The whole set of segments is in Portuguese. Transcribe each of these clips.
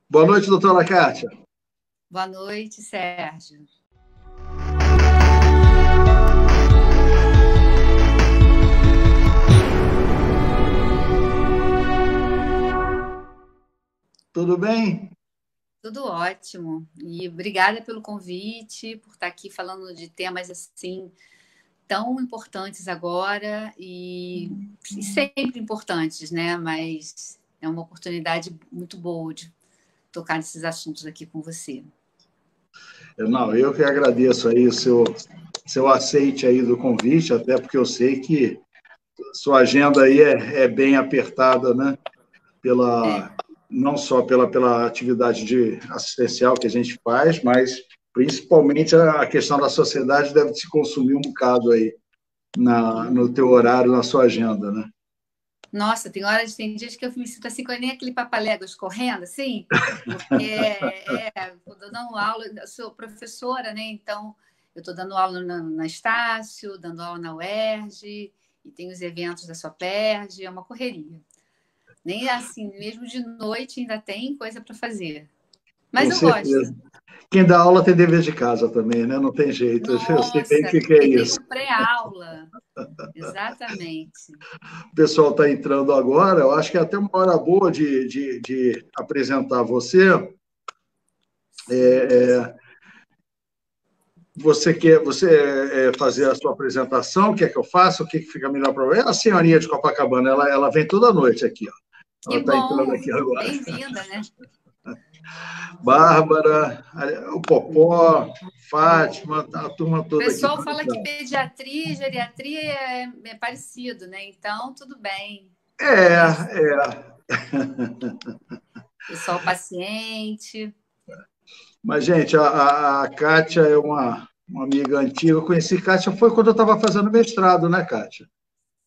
Boa noite, doutora Kátia. Boa noite, Sérgio. Tudo bem? Tudo ótimo. E obrigada pelo convite, por estar aqui falando de temas assim tão importantes agora e sempre importantes, né? Mas é uma oportunidade muito boa de tocar nesses assuntos aqui com você. Não, eu que agradeço aí o seu aceite aí do convite, até porque eu sei que sua agenda aí é bem apertada, né? Não só pela atividade assistencial que a gente faz, mas principalmente a questão da sociedade deve te consumir um bocado aí no teu horário, na sua agenda, né? Nossa, tem dias que eu me sinto assim, com nem aquele papaléguas correndo, assim, porque estou dando aula, eu sou professora, né? Então, eu estou dando aula na Estácio, dando aula na UERJ, e tem os eventos da Soperj, é uma correria. Nem assim, mesmo de noite ainda tem coisa para fazer. Mas Com eu gosto. certeza. Quem dá aula tem dever de casa também, né? Não tem jeito. Eu sei bem o Nossa, que é tem isso. um pré-aula. Exatamente. O pessoal está entrando agora, eu acho que é até uma hora boa de apresentar você. Você quer fazer a sua apresentação? Quer que eu faça? O que fica melhor para você? É a senhorinha de Copacabana, ela vem toda noite aqui. Ó. Ela Que está entrando bom, aqui agora. bem-vinda, né? Bárbara, o Popó, Fátima, a turma O toda aqui. pessoal fala que pediatria e geriatria é parecido, né? Então, tudo bem. É. Pessoal paciente. Mas, gente, a Kátia é uma amiga antiga. Eu conheci Kátia foi quando eu estava fazendo mestrado, né, Kátia?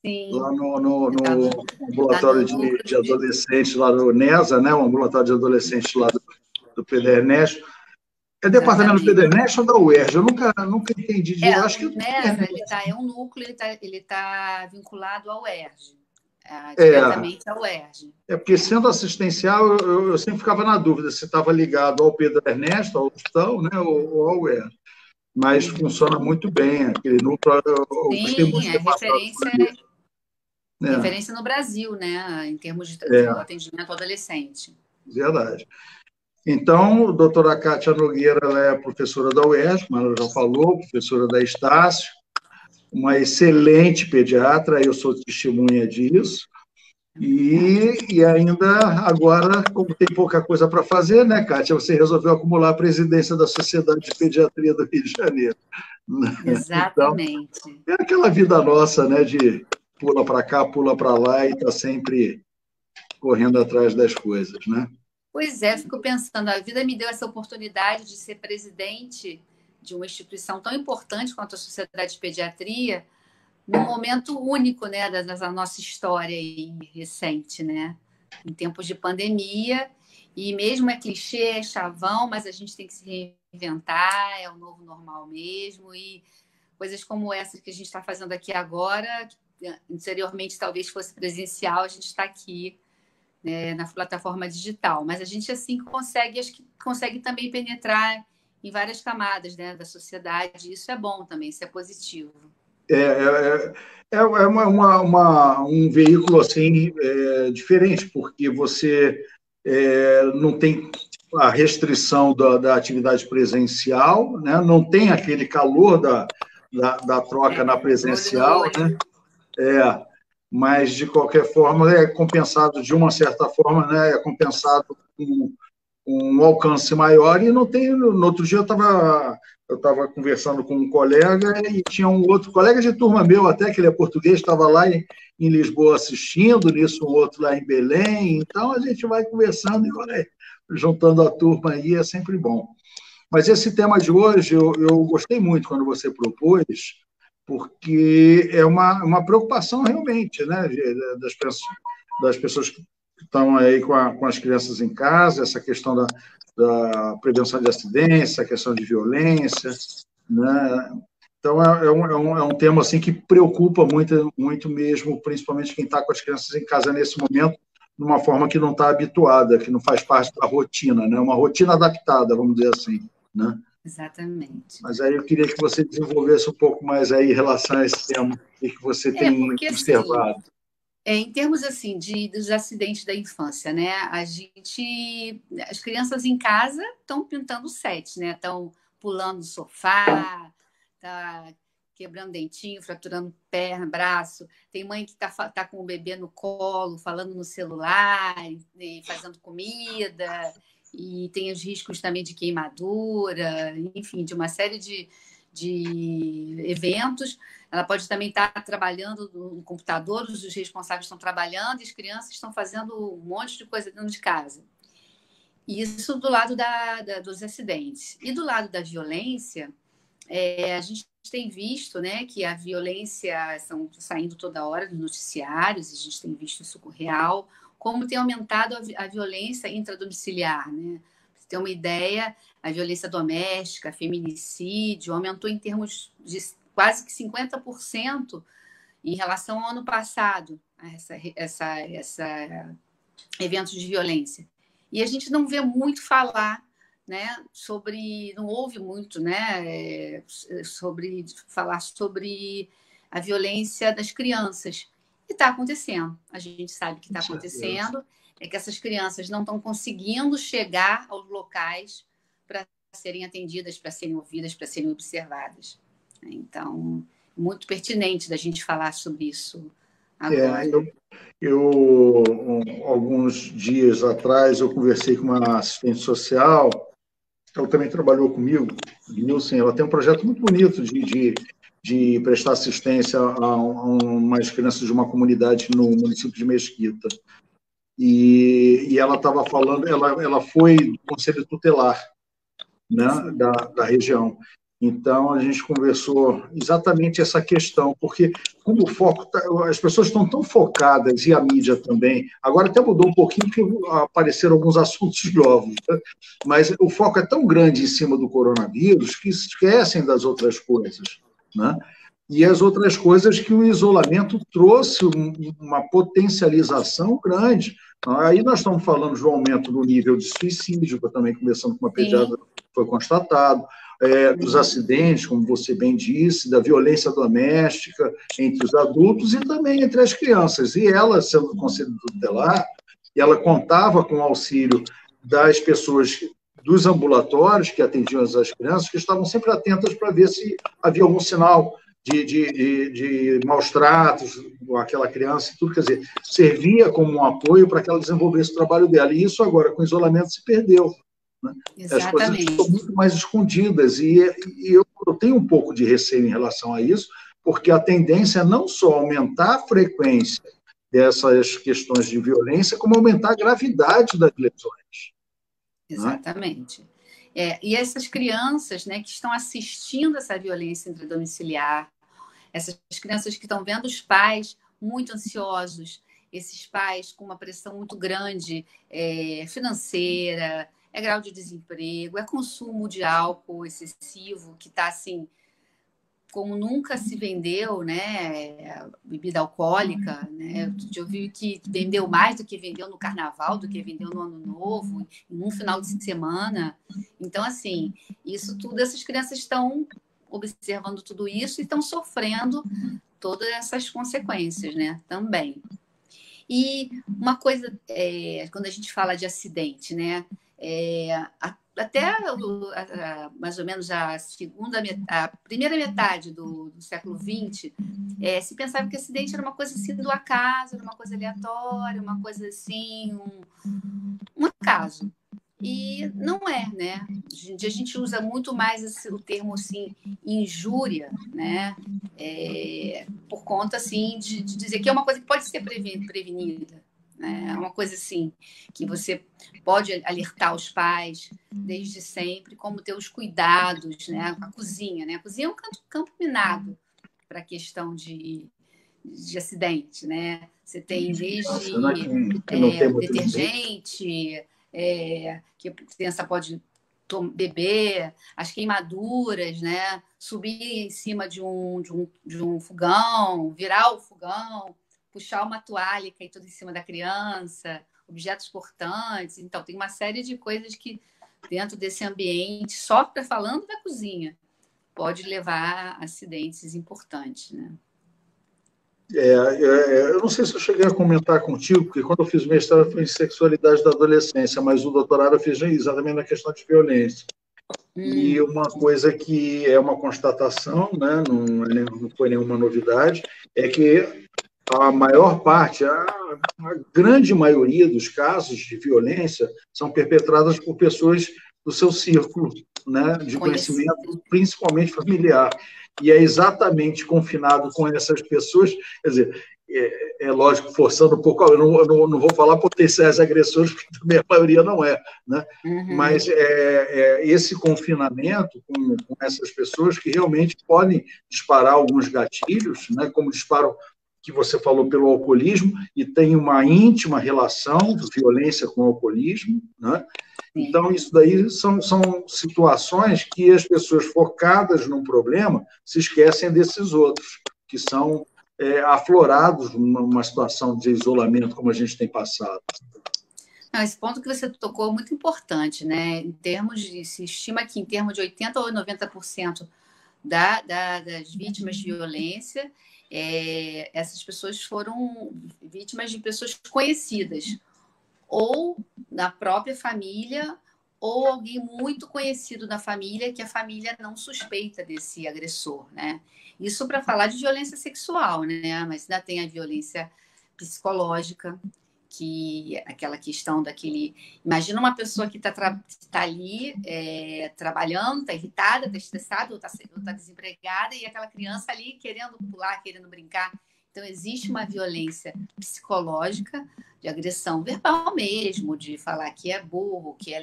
Sim. Lá no Estava lá ambulatório no de núcleo de... adolescentes, lá do NESA, né? O ambulatório de adolescentes lá do Pedro Ernesto. É departamento do Pedro Exatamente. Ernesto ou da UERJ? Eu nunca entendi direito. Eu acho que O NESA, é um núcleo, ele tá vinculado ao UERJ, é, diretamente ao UERJ. porque sendo assistencial, eu sempre ficava na dúvida se estava ligado ao Pedro Ernesto, ao hospital, né, ou ao UERJ. Mas funciona muito bem, aquele núcleo, eu gostei muito Sim, de é ter passado por ali. referência no Brasil, né, em termos de atendimento ao adolescente. Verdade. Então, a doutora Kátia Nogueira, ela é professora da UERJ, como ela já falou, professora da Estácio, uma excelente pediatra, eu sou testemunha disso, e ainda agora, como tem pouca coisa para fazer, né, Kátia, você resolveu acumular a presidência da Sociedade de Pediatria do Rio de Janeiro. Então, Exatamente. é aquela vida nossa, né, de pula para cá, pula para lá e está sempre correndo atrás das coisas, né? Pois é, fico pensando, a vida me deu essa oportunidade de ser presidente de uma instituição tão importante quanto a Sociedade de Pediatria, num momento único, né, da nossa história aí, recente, né? Em tempos de pandemia, e mesmo é clichê, é chavão, mas a gente tem que se reinventar, é o novo normal mesmo, e coisas como essa que a gente está fazendo aqui agora, que anteriormente talvez fosse presencial, a gente está aqui, né, na plataforma digital, mas a gente assim consegue, acho que consegue também penetrar em várias camadas, né, da sociedade, isso é bom também, isso é positivo. Um veículo assim diferente, porque você não tem a restrição da atividade presencial, né? Não tem aquele calor da troca na Olho no presencial, olho. né? Mas, de qualquer forma, é compensado, de uma certa forma, né? É compensado com um alcance maior e não tem. No outro dia eu estava conversando com um colega e tinha um outro colega de turma meu, até que ele é português, estava lá em Lisboa assistindo, nisso um outro lá em Belém. Então a gente vai conversando e vai juntando a turma aí, é sempre bom. Mas esse tema de hoje eu gostei muito quando você propôs, porque é uma preocupação realmente, né, das pessoas que estão aí com as crianças em casa, essa questão da prevenção de acidentes, a questão de violência, né? Então, é um tema assim, que preocupa muito, muito mesmo, principalmente quem está com as crianças em casa nesse momento, numa forma que não está habituada, que não faz parte da rotina, né? Uma rotina adaptada, vamos dizer assim, né? Exatamente. Mas aí eu queria que você desenvolvesse um pouco mais aí em relação a esse tema, o que você tem Porque assim, observado. em termos assim dos acidentes da infância, né? As crianças em casa estão pintando sets, né? Estão pulando no sofá, tá quebrando dentinho, fraturando perna, braço. Tem mãe que tá com o bebê no colo, falando no celular, e fazendo comida, e tem os riscos também de queimadura, enfim, de uma série de eventos. Ela pode também estar trabalhando no computador, os responsáveis estão trabalhando e as crianças estão fazendo um monte de coisa dentro de casa. Isso do lado dos acidentes. E do lado da violência, a gente tem visto, né, que a violência está saindo toda hora nos noticiários, a gente tem visto isso real, como tem aumentado a violência intradomiciliar, né? Pra você ter uma ideia, a violência doméstica, feminicídio, aumentou em termos de quase que 50% em relação ao ano passado, essa eventos de violência. E a gente não vê muito falar, né, não ouve muito, né, sobre falar sobre a violência das crianças. E está acontecendo. A gente sabe que está acontecendo, é que essas crianças não estão conseguindo chegar aos locais para serem atendidas, para serem ouvidas, para serem observadas. Então, muito pertinente da gente falar sobre isso agora. Alguns dias atrás, eu conversei com uma assistente social, ela também trabalhou comigo, Nilson, ela tem um projeto muito bonito de prestar assistência a umas crianças de uma comunidade no município de Mesquita. E ela estava falando, ela foi do Conselho Tutelar, né, da região. Então, a gente conversou exatamente essa questão, porque como o foco, as pessoas estão tão focadas, e a mídia também, agora até mudou um pouquinho, porque apareceram alguns assuntos novos, né? Mas o foco é tão grande em cima do coronavírus que esquecem das outras coisas, né? E as outras coisas que o isolamento trouxe uma potencialização grande. Aí nós estamos falando do aumento do nível de suicídio, também começando com uma pediatra, foi constatado, dos acidentes, como você bem disse, da violência doméstica entre os adultos e também entre as crianças. E ela, sendo do Conselho Tutelar, ela contava com o auxílio das pessoas dos ambulatórios que atendiam as crianças, que estavam sempre atentas para ver se havia algum sinal de maus tratos, aquela criança, tudo, quer dizer, servia como um apoio para que ela desenvolvesse o trabalho dela. E isso agora, com o isolamento, se perdeu. Né? As coisas estão muito mais escondidas, e eu tenho um pouco de receio em relação a isso, porque a tendência é não só aumentar a frequência dessas questões de violência, como aumentar a gravidade das lesões. Exatamente. Né? E essas crianças, né, que estão assistindo essa violência intradomiciliar, essas crianças que estão vendo os pais muito ansiosos, esses pais com uma pressão muito grande financeira, grau de desemprego, consumo de álcool excessivo, que está assim, como nunca se vendeu, né? Bebida alcoólica, né? Eu vi que vendeu mais do que vendeu no Carnaval, do que vendeu no Ano Novo, em um final de semana. Então, assim, isso tudo, essas crianças estão observando tudo isso e estão sofrendo todas essas consequências, né? Também. E uma coisa, quando a gente fala de acidente, né? Até mais ou menos a primeira metade do século XX, se pensava que acidente era uma coisa assim do acaso, era uma coisa aleatória, uma coisa assim, um acaso. E não é, né? Hoje em dia a gente usa muito mais o termo assim, injúria, né? Por conta assim, de dizer que é uma coisa que pode ser prevenida. É uma coisa assim, que você pode alertar os pais desde sempre, como ter os cuidados, né? A cozinha, né? A cozinha é um campo minado para a questão de acidente, né? Você tem desde detergente, que a criança pode beber, as queimaduras, né? Subir em cima de um fogão, virar o fogão, puxar uma toalha e cair tudo em cima da criança, objetos cortantes. Então, tem uma série de coisas que, dentro desse ambiente, só para falando da cozinha, pode levar a acidentes importantes, né? Eu não sei se eu cheguei a comentar contigo, porque quando eu fiz o mestrado foi em sexualidade da adolescência, mas o doutorado eu fiz exatamente na questão de violência. E uma coisa que é uma constatação, né, não foi nenhuma novidade, é que a maior parte, a grande maioria dos casos de violência são perpetradas por pessoas do seu círculo, né, de conhecimento, principalmente familiar. E é exatamente confinado com essas pessoas, quer dizer, é lógico, forçando um pouco, eu não vou falar potenciais agressores, porque também a maioria não é, né? Mas esse confinamento com essas pessoas que realmente podem disparar alguns gatilhos, né? Como disparam, que você falou, pelo alcoolismo, e tem uma íntima relação de violência com o alcoolismo, né? Então, isso daí são situações que as pessoas focadas num problema se esquecem desses outros, que são aflorados numa situação de isolamento como a gente tem passado. Não, esse ponto que você tocou é muito importante, né? Se estima que em termos de 80% ou 90% das vítimas de violência, essas pessoas foram vítimas de pessoas conhecidas, ou na própria família, ou alguém muito conhecido da família, que a família não suspeita desse agressor, né? Isso para falar de violência sexual, né? Mas ainda tem a violência psicológica, que aquela questão daquele... Imagina uma pessoa que está ali trabalhando, está irritada, está estressada, ou está desempregada, e aquela criança ali querendo pular, querendo brincar. Então, existe uma violência psicológica, de agressão verbal mesmo, de falar que é burro, que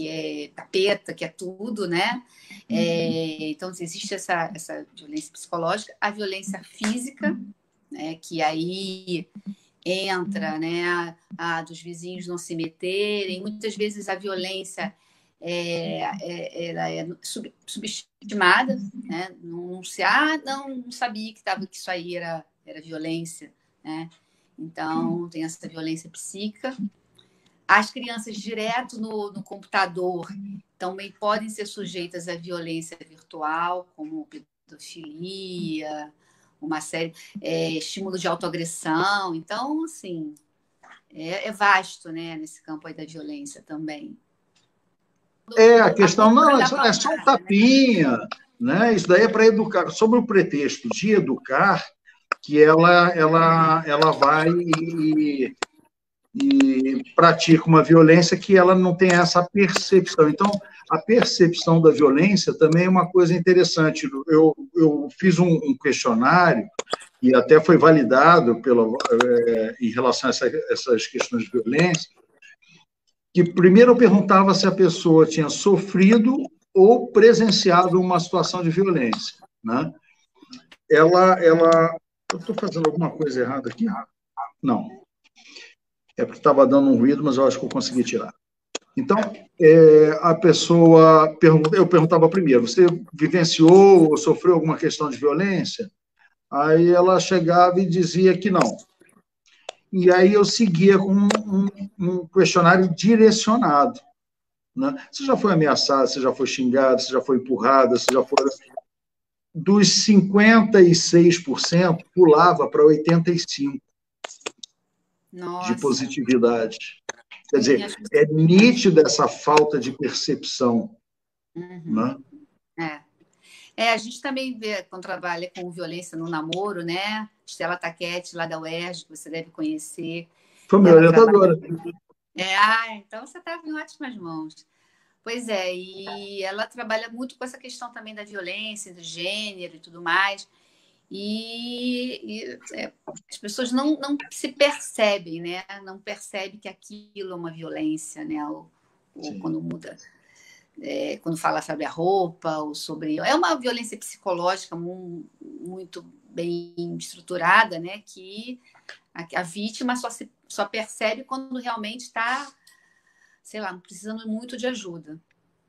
é capeta, que é tudo, né? Então, existe essa violência psicológica, a violência física, né? Que aí entra, né? Dos vizinhos não se meterem. Muitas vezes a violência ela é subestimada, né? Não sabia que isso aí era violência, né? Então, tem essa violência psíquica. As crianças direto no computador também podem ser sujeitas à violência virtual, como pedofilia, uma série, estímulo de autoagressão. Então, assim, é vasto, né, nesse campo aí da violência também. A questão não é só um tapinha, né? Isso daí é para educar, sob o pretexto de educar, que ela vai e pratica uma violência que ela não tem essa percepção. Então, a percepção da violência também é uma coisa interessante. Eu fiz um questionário, e até foi validado em relação a essas questões de violência, que primeiro eu perguntava se a pessoa tinha sofrido ou presenciado uma situação de violência, né? Eu estou fazendo alguma coisa errada aqui? Não. É porque estava dando um ruído, mas eu acho que eu consegui tirar. Então, a pessoa... Eu perguntava primeiro, você vivenciou ou sofreu alguma questão de violência? Aí ela chegava e dizia que não. E aí eu seguia com um questionário direcionado, né? Você já foi ameaçado, você já foi xingado, você já foi empurrada, você já foi... Dos 56%, pulava para 85%. Nossa. De positividade. Quer dizer, é nítida essa falta de percepção. Né? A gente também vê, quando trabalha com violência no namoro, né? Estela Taquete, lá da UERJ, que você deve conhecer. Foi minha orientadora. Então você estava em ótimas mãos. Pois é, e ela trabalha muito com essa questão também da violência, do gênero e tudo mais. E as pessoas não se percebem, né? Não percebem que aquilo é uma violência, né? Ou quando muda, quando fala sobre a roupa, ou sobre... É uma violência psicológica muito bem estruturada, né? Que a vítima só percebe quando realmente está, sei lá, precisando muito de ajuda.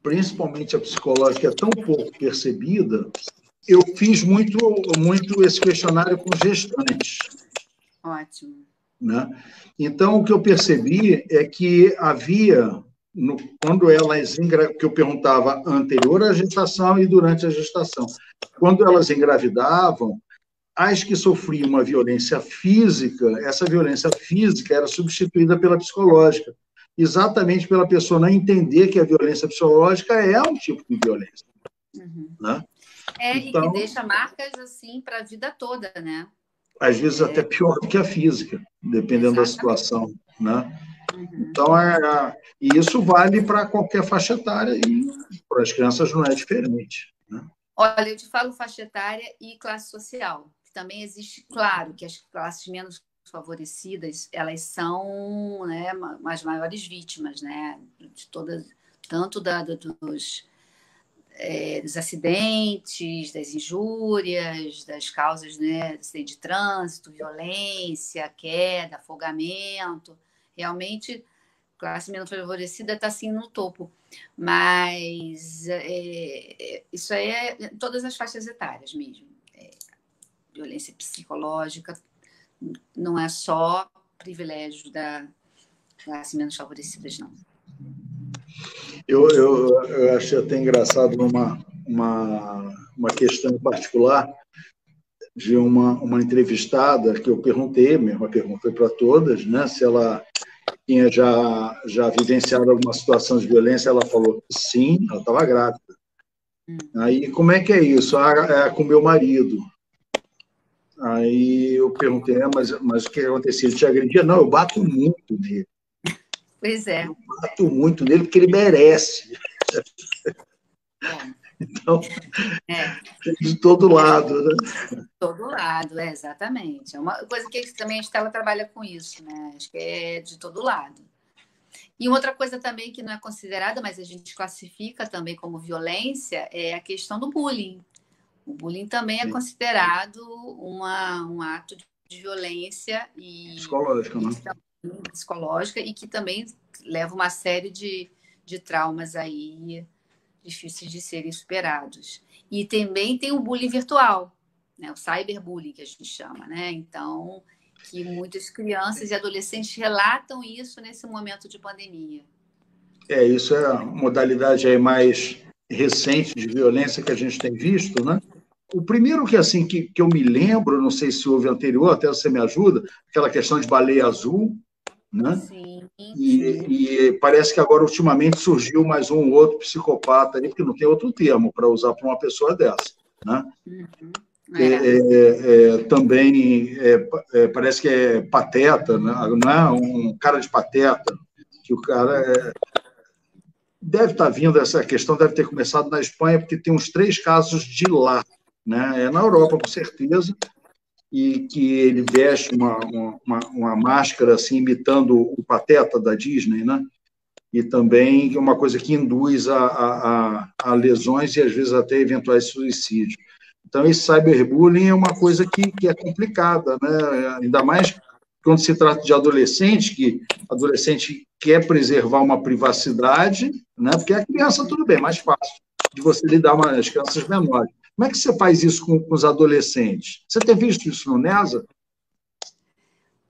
Principalmente a psicológica é tão pouco percebida. Eu fiz muito esse questionário com gestantes. Ótimo. né? Então, o que eu percebi é que havia, quando elas, que eu perguntava anterior à gestação e durante a gestação, quando elas engravidavam, as que sofriam uma violência física, essa violência física era substituída pela psicológica, exatamente pela pessoa não entender que a violência psicológica é um tipo de violência. Né? Então, e que deixa marcas assim para a vida toda, né? Às vezes até pior do que a física, dependendo da situação. Né? Então, e isso vale para qualquer faixa etária e para as crianças não é diferente. Né? Olha, eu te falo faixa etária e classe social. Também existe, claro, que as classes menos favorecidas, elas são, né, as maiores vítimas, né, de todas, tanto dos acidentes, das injúrias, das causas, né, de trânsito, violência, queda, afogamento. Realmente, a classe menos favorecida está, assim, no topo. Mas isso aí é todas as faixas etárias mesmo. Violência psicológica não é só privilégio da classe menos favorecidas, não. Eu achei até engraçado uma questão em particular de uma entrevistada que eu perguntei, mesma pergunta foi para todas, né, se ela tinha já vivenciado alguma situação de violência. Ela falou que sim, ela estava grávida. Aí, como é que é isso? É com meu marido. Aí eu perguntei, mas o que acontecia? Ele te agredia? Não, eu bato muito nele. Pois é. Eu bato muito nele porque ele merece. Então, de todo lado, né? De todo lado, exatamente. É uma coisa que também a Estela trabalha com isso, né? Acho que é de todo lado. E outra coisa também que não é considerada, mas a gente classifica também como violência, é a questão do bullying. O bullying também é considerado um ato de violência psicológica, né? Psicológica, e que também leva uma série de traumas aí difíceis de serem superados. E também tem o bullying virtual, né? O cyberbullying, que a gente chama, né? Então, que muitas crianças e adolescentes relatam isso nesse momento de pandemia. Isso é a modalidade aí mais recente de violência que a gente tem visto, né? O primeiro que, assim, que eu me lembro, não sei se houve anterior, até você me ajuda, aquela questão de baleia azul, né? Sim. E parece que agora, ultimamente, surgiu mais um outro psicopata ali, porque não tem outro termo para usar para uma pessoa dessa, né? Também parece que é pateta, né? Não é um cara de pateta, que o cara deve estar vindo, essa questão deve ter começado na Espanha, porque tem uns 3 casos de lá, né? É na Europa, com certeza, e que ele veste uma máscara assim, imitando o Pateta da Disney, né? E também uma coisa que induz a lesões e, às vezes, até eventuais suicídios. Então, esse cyberbullying é uma coisa que é complicada, né? Ainda mais quando se trata de adolescente, que adolescente quer preservar uma privacidade, né? Porque a criança, tudo bem, mais fácil de você lidar com as crianças menores. Como é que você faz isso com os adolescentes? Você tem visto isso no NESA?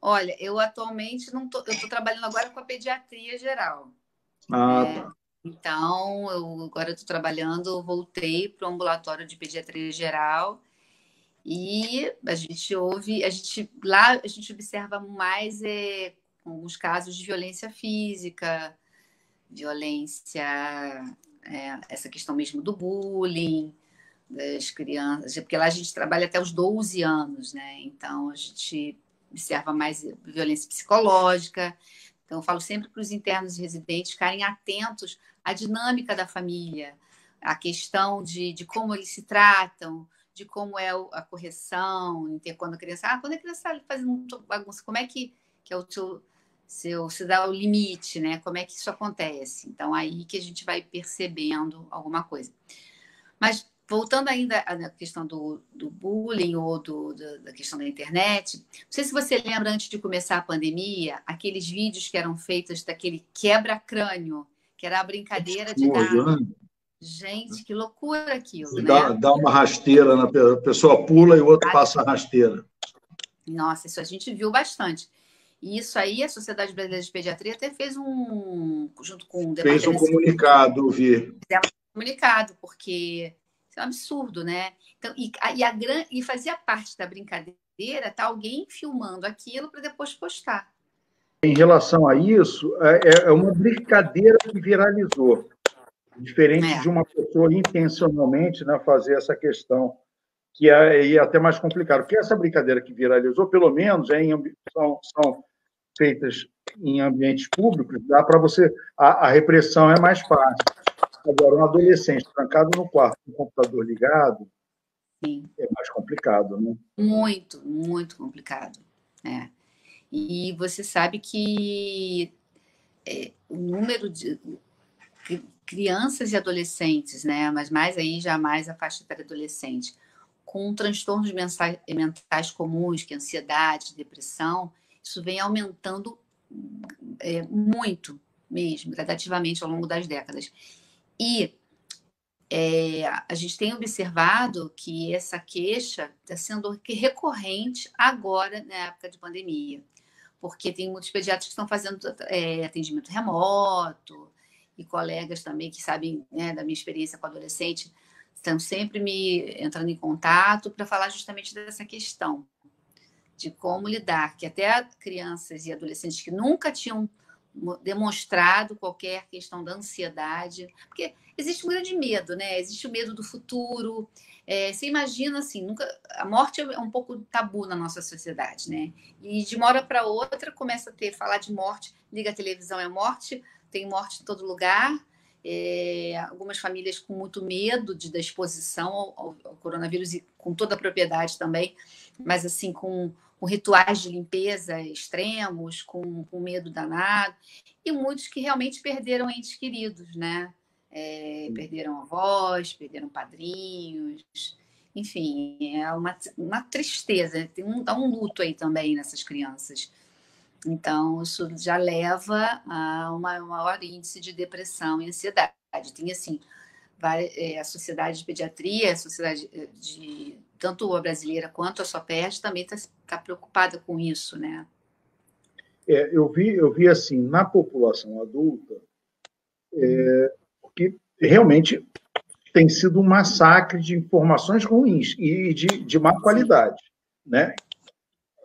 Olha, eu atualmente não tô, eu estou trabalhando agora com a pediatria geral. Tá. Então, agora estou trabalhando, voltei para o ambulatório de pediatria geral e lá a gente observa mais alguns casos de violência física, essa questão mesmo do bullying das crianças, porque lá a gente trabalha até os 12 anos, né? Então, a gente observa mais violência psicológica. Então, eu falo sempre para os internos e residentes ficarem atentos à dinâmica da família, à questão de como eles se tratam, de como é a correção, quando a criança faz muito bagunça, como é que é o se dá o limite, né? Como é que isso acontece? Então, aí que a gente vai percebendo alguma coisa. Mas, voltando ainda à questão do bullying ou da questão da internet, não sei se você lembra, antes de começar a pandemia, aqueles vídeos que eram feitos daquele quebra-crânio, que era a brincadeira de dar... Gente, que loucura aquilo, né? Dá uma rasteira, a pessoa pula e o outro passa a rasteira. Nossa, isso a gente viu bastante. E isso aí, a Sociedade Brasileira de Pediatria até fez junto com o Fez um Departamento de comunicado, Vi. comunicado, porque isso é um absurdo, né? Então, e fazia parte da brincadeira tá alguém filmando aquilo para depois postar. Em relação a isso, é uma brincadeira que viralizou, diferente de uma pessoa intencionalmente, né, fazer essa questão, que é até mais complicado. Porque essa brincadeira que viralizou, pelo menos, são feitas em ambientes públicos, dá para você... A repressão é mais fácil. Agora, um adolescente trancado no quarto com o computador ligado, Sim. é mais complicado, né? Muito, muito complicado. E você sabe que o número de crianças e adolescentes, né, mas mais aí já mais a faixa etária adolescente, com transtornos mentais comuns, que é ansiedade, depressão, isso vem aumentando muito mesmo, gradativamente ao longo das décadas. E a gente tem observado que essa queixa está sendo recorrente agora, na época de pandemia, porque tem muitos pediatras que estão fazendo atendimento remoto, e colegas também que sabem, né, da minha experiência com adolescente, estão sempre me entrando em contato para falar justamente dessa questão de como lidar, que até crianças e adolescentes que nunca tinham demonstrado qualquer questão da ansiedade, porque existe um grande medo, né? Existe o medo do futuro. Você imagina assim, a morte é um pouco tabu na nossa sociedade, né? E de uma hora para outra começa a falar de morte, liga a televisão, é morte, tem morte em todo lugar. Algumas famílias com muito medo da exposição ao coronavírus e com toda a propriedade também, mas assim com rituais de limpeza extremos, com medo danado, e muitos que realmente perderam entes queridos, né? Perderam avós, perderam padrinhos, enfim, é uma tristeza, dá um luto aí também nessas crianças. Então, isso já leva a um maior índice de depressão e ansiedade. Tem, assim, a Sociedade de Pediatria, a Sociedade tanto a brasileira quanto a SOPED também está preocupada com isso, né? Eu vi assim, na população adulta, que realmente tem sido um massacre de informações ruins e de má qualidade, né?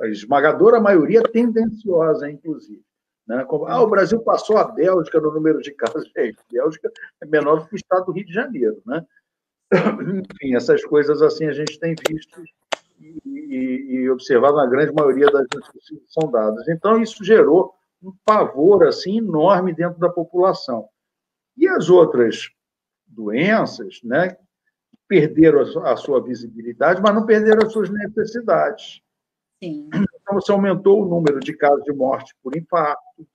A esmagadora maioria tendenciosa, inclusive. Né? Como, o Brasil passou a Bélgica no número de casos. A Bélgica é menor do que o estado do Rio de Janeiro. Né? Enfim, essas coisas assim a gente tem visto e observado na grande maioria das notícias que são dadas. Então, isso gerou um pavor assim, enorme dentro da população. E as outras doenças, né, perderam a sua visibilidade, mas não perderam as suas necessidades. Sim. Então, você aumentou o número de casos de morte por infarto,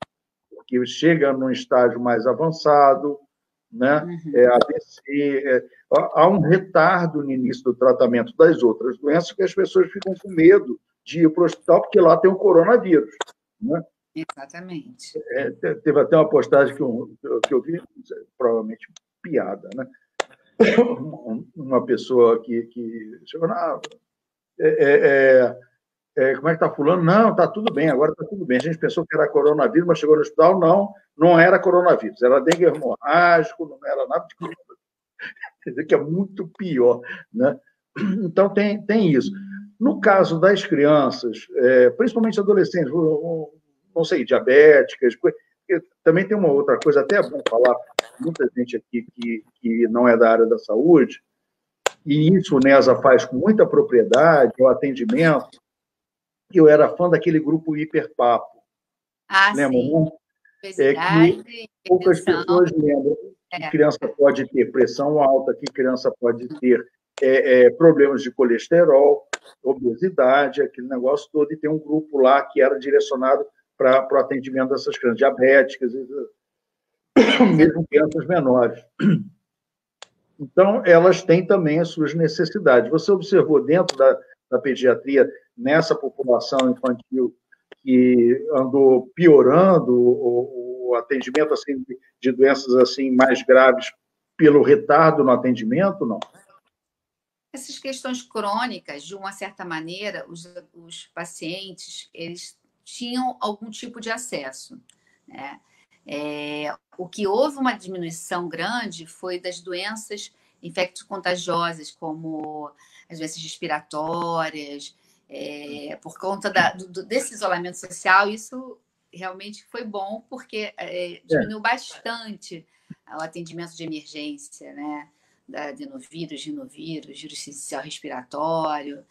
porque chega num estágio mais avançado, né? AVC, há um retardo no início do tratamento das outras doenças que as pessoas ficam com medo de ir para o hospital porque lá tem o coronavírus, né? Exatamente. Teve até uma postagem que eu vi, provavelmente piada, né? Uma pessoa que chegou na... como é que está fulano? Não, está tudo bem, agora está tudo bem. A gente pensou que era coronavírus, mas chegou no hospital, não era coronavírus, era dengue hemorrágico, não era nada de coronavírus. Quer dizer que é muito pior, né? Então, tem isso. No caso das crianças, principalmente adolescentes, não sei, diabéticas, também tem uma outra coisa, até é bom falar, muita gente aqui que não é da área da saúde, e isso o NESA faz com muita propriedade, o atendimento. Eu era fã daquele grupo Hiperpapo. Lembra, sim. não? Que poucas pessoas lembram que criança pode ter pressão alta, que criança pode ter problemas de colesterol, obesidade, aquele negócio todo, e tem um grupo lá que era direcionado para o atendimento dessas crianças diabéticas, mesmo crianças menores. Então, elas têm também as suas necessidades. Você observou dentro da pediatria, nessa população infantil, que andou piorando o atendimento assim, de doenças assim mais graves pelo retardo no atendimento, não? Essas questões crônicas, de uma certa maneira, os pacientes, eles tinham algum tipo de acesso, né? O que houve uma diminuição grande foi das doenças infecto-contagiosas, como as doenças respiratórias, por conta desse isolamento social. Isso realmente foi bom, porque diminuiu bastante o atendimento de emergência, né? Da adenovírus, rinovírus, vírus sincicial respiratório,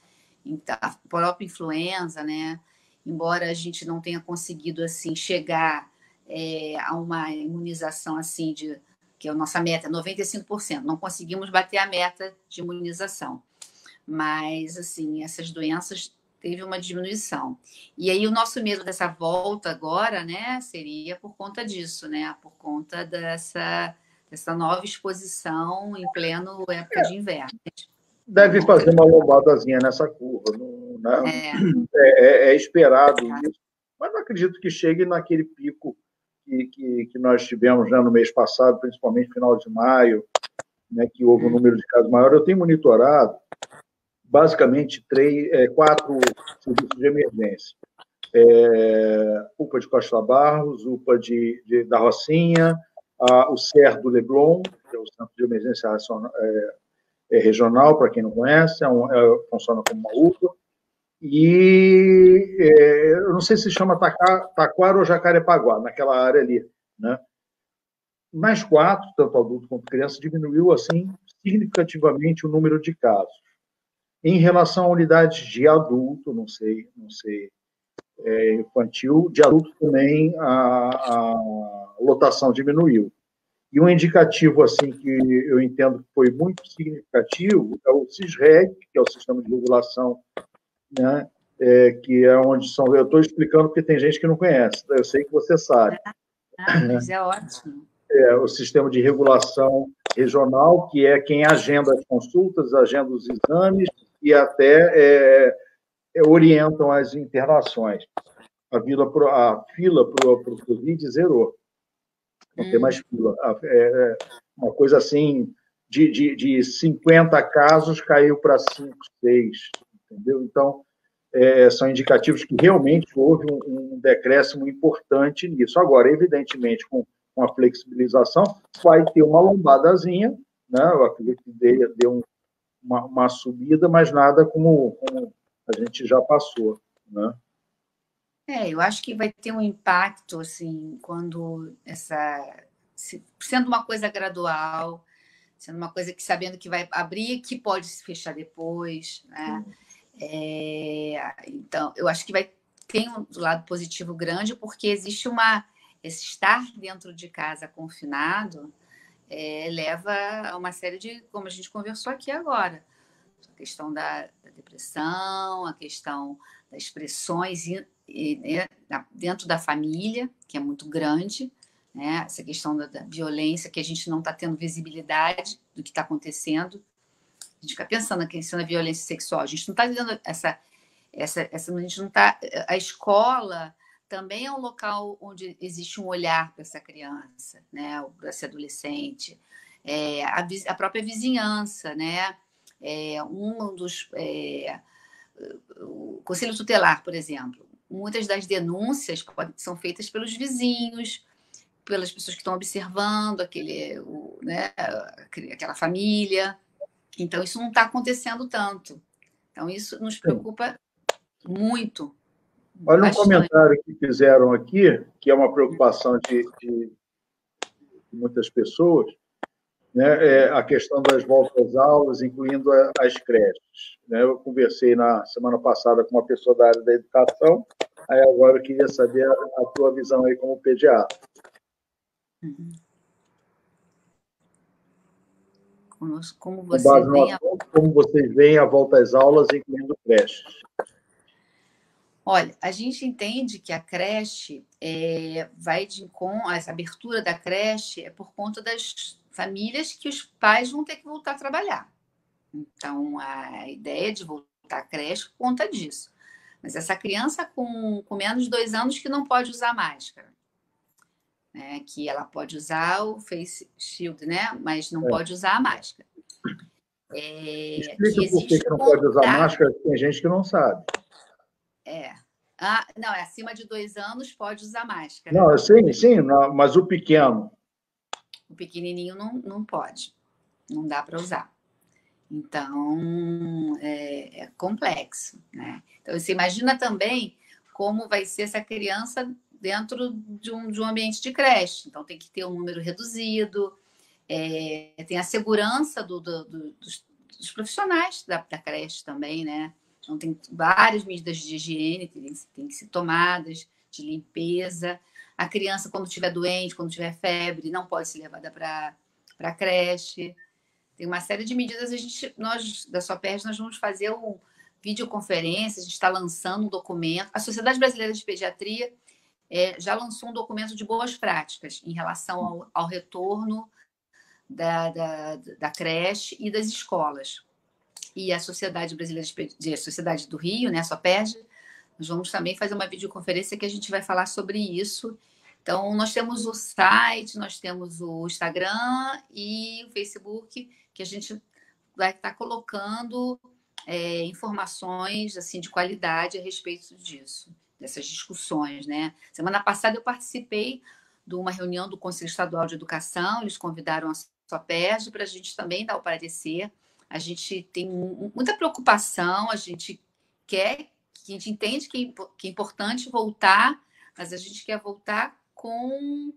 então, a própria influenza, né? Embora a gente não tenha conseguido assim chegar a uma imunização assim que a nossa meta é 95%, não conseguimos bater a meta de imunização, mas assim essas doenças teve uma diminuição. E aí o nosso medo dessa volta agora, né, seria por conta disso, né, por conta dessa nova exposição em pleno época de inverno. Deve fazer uma lombadazinha nessa curva, né? É esperado isso, mas não acredito que chegue naquele pico que nós tivemos já no mês passado, principalmente no final de maio, né, que houve um número de casos maior. Eu tenho monitorado basicamente 4 serviços de emergência. UPA de Costa Barros, UPA da Rocinha, o CER do Leblon, que é o Centro de Emergência Regional, para quem não conhece, funciona como uma UPA, e eu não sei se chama Taquara ou Jacarepaguá, naquela área ali, né? Nas 4, tanto adulto quanto criança, diminuiu assim significativamente o número de casos. Em relação a unidades de adulto, não sei, infantil, de adulto também a lotação diminuiu. E um indicativo assim que eu entendo que foi muito significativo é o SISREG, que é o Sistema de Regulação, né? Que é onde são... Eu estou explicando porque tem gente que não conhece, eu sei que você sabe. Mas é ótimo. O Sistema de Regulação Regional, que é quem agenda as consultas, agenda os exames e até orientam as internações. A fila para o Covid zerou. Não tem mais fila. Uma coisa assim, de 50 casos caiu para 5, 6, entendeu? Então, são indicativos que realmente houve um decréscimo importante nisso. Agora, evidentemente, com a flexibilização, vai ter uma lombadazinha, né? Eu acredito que deu uma subida, mas nada como a gente já passou, né? Eu acho que vai ter um impacto, assim, quando sendo uma coisa gradual, sendo uma coisa que sabendo que vai abrir, que pode se fechar depois, né? Então, eu acho que tem um lado positivo grande, porque existe esse estar dentro de casa confinado leva a uma série de, como a gente conversou aqui agora, a questão da depressão, a questão das pressões dentro da família, que é muito grande, né? Essa questão da violência, que a gente não está tendo visibilidade do que está acontecendo. A gente fica pensando na questão da violência sexual, a gente não está vendo a gente não está... A escola também é um local onde existe um olhar para essa criança, né? Para esse adolescente. A própria vizinhança, né? O Conselho Tutelar, por exemplo, muitas das denúncias são feitas pelos vizinhos, pelas pessoas que estão observando aquela família. Então, isso não está acontecendo tanto. Então, isso nos preocupa muito. Olha bastante. Um comentário que fizeram aqui, que é uma preocupação de muitas pessoas, né? A questão das voltas às aulas, incluindo as creches, né? Eu conversei na semana passada com uma pessoa da área da educação, aí agora eu queria saber a tua visão aí como pediatra. Como vocês veem a volta às aulas, incluindo creches? Olha, a gente entende que a creche essa abertura da creche é por conta das famílias que os pais vão ter que voltar a trabalhar. Então, a ideia de voltar à creche por conta disso. Mas essa criança com menos de 2 anos que não pode usar máscara, né? Que ela pode usar o face shield, né? Mas não pode usar a máscara. Explica por que não pode usar máscara, tem gente que não sabe. Ah, não, é acima de 2 anos pode usar máscara. Não, sim, mas o pequeno. O pequenininho não pode, não dá para usar. Então, é complexo, né? Então, você imagina também como vai ser essa criança dentro de um ambiente de creche. Então, tem que ter um número reduzido, tem a segurança dos profissionais da creche também, né? Então, tem várias medidas de higiene que tem que ser tomadas, de limpeza. A criança, quando estiver doente, quando tiver febre, não pode ser levada para a creche. Tem uma série de medidas. Nós, da SOPERJ, nós vamos fazer uma videoconferência, a gente está lançando um documento. A Sociedade Brasileira de Pediatria já lançou um documento de boas práticas em relação ao retorno da creche e das escolas. E a Sociedade Brasileira a Sociedade do Rio, né, a SOPERJ, nós vamos também fazer uma videoconferência que a gente vai falar sobre isso. Então, nós temos o site, nós temos o Instagram e o Facebook, que a gente vai estar colocando informações assim, de qualidade a respeito disso, dessas discussões, né? Semana passada eu participei de uma reunião do Conselho Estadual de Educação, eles convidaram a SOPERJ para a gente também dar o parecer. A gente tem muita preocupação, a gente entende que é importante voltar, mas a gente quer voltar com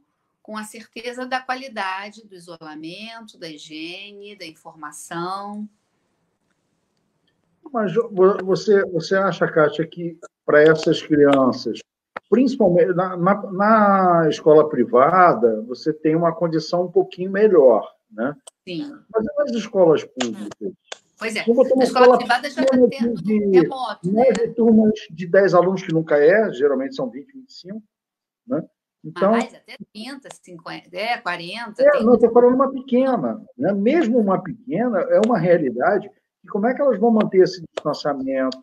a certeza da qualidade do isolamento, da higiene, da informação. Mas você acha, Kátia, que para essas crianças, principalmente na escola privada, você tem uma condição um pouquinho melhor, né? Sim. Mas nas escolas públicas, pois é, na escola privada já está tendo remoto, né? De turmas de 10 alunos, que nunca geralmente são 20, 25, né? Então, mais, até 30, 50, 40. Não, estou falando uma pequena. Né? Mesmo uma pequena, é uma realidade. E como é que elas vão manter esse distanciamento,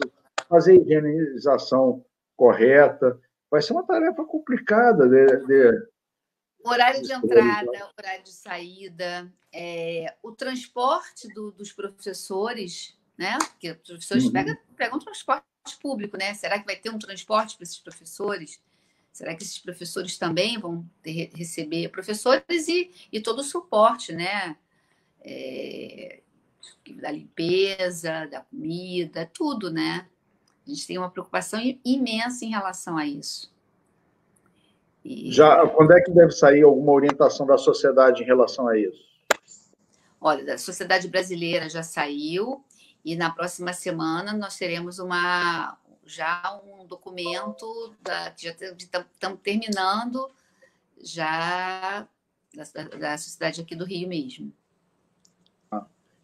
fazer a higienização correta? Vai ser uma tarefa complicada. Horário de entrada, horário de saída, o transporte dos professores, né? Porque os professores pegam um transporte público, né? Será que vai ter um transporte para esses professores? Será que esses professores também vão receber professores e todo o suporte, né? Da limpeza, da comida, tudo, né? A gente tem uma preocupação imensa em relação a isso. Quando é que deve sair alguma orientação da sociedade em relação a isso? Olha, da Sociedade Brasileira já saiu e na próxima semana nós teremos já um documento que já estamos terminando já da sociedade aqui do Rio mesmo.